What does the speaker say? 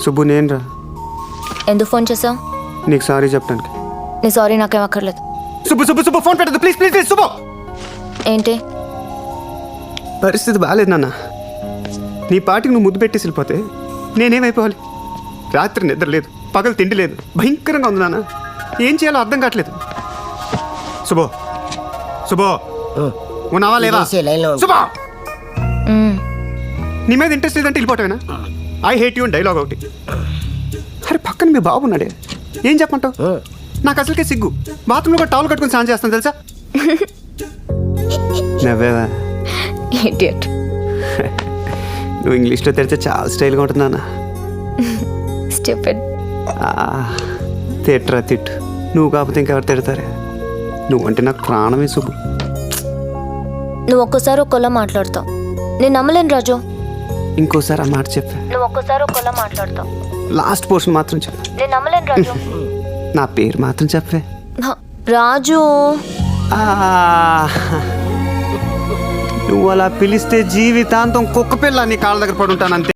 సుబ్బు నేను రా. ఎందుకు ఫోన్ చేసావు? నీకు సారీ చెప్పడానికి. నీ సారీ నాకేం అక్కర్లేదు. సుబ్బు సుబ్బు సుబ్బు ఫోన్ పెట్టదు ప్లీజ్ ప్లీజ్ ప్లీజ్. సుబ్బు ఏంటి? పరిస్థితి బాగాలేదు నాన్న. నీ పాటికి నువ్వు ముద్దు పెట్టేసి వెళ్ళిపోతే నేనేమైపోవాలి? రాత్రి నిద్ర లేదు, పగలు తిండి లేదు, భయంకరంగా ఉంది నాన్న. ఏం చేయాలో అర్థం కావట్లేదు. సుబ్బు సుబ్బు ఉన్నావా లేవా? సుబ్బు నీ మీద ఇంట్రెస్ట్ లేదంటే వెళ్ళిపోవటమేనా? ఐ హేట్ యూ అని డైలాగ్ ఒకటి. అరే పక్కన మీ బాబు ఉన్నాడే, ఏం చెప్పమంటావు? నాకు అసలుకే సిగ్గు. బాత్రూంలో కూడా టవల్ కట్టుకుని స్నానం చేస్తాను తెలుసా? నవ్వేవా? ఇడియట్. నువ్వు ఇంగ్లీష్లో తెరిస్తే చాలా స్టైల్గా ఉంటుంది నాన్న. స్టూపిడ్. తిట్టరా తిట్టు, నువ్వు కాకపోతే ఇంకెవరు తిడతారే? నువ్వంటే నాకు ప్రాణమే సుబ్బు. నువ్వు ఒక్కోసారి ఒక్కోలా మాట్లాడతావు, నేను నమ్మలేను రాజు. ఇంకోసారి ఆ మాట చెప్పా. నువ్వు ఒక్కోసారి ఒక్కోలా మాట్లాడతావు. లాస్ట్ పోర్షన్ మాత్రం చెప్పా. నేను నమ్మలేను రాజు. నా పేరు మాత్రం చెప్పే. రాజు నువ్వు అలా పిలిస్తే జీవితాంతం కుక్క పిల్ల నీ కాళ్ళ దగ్గర పడి ఉంటాను అంతే.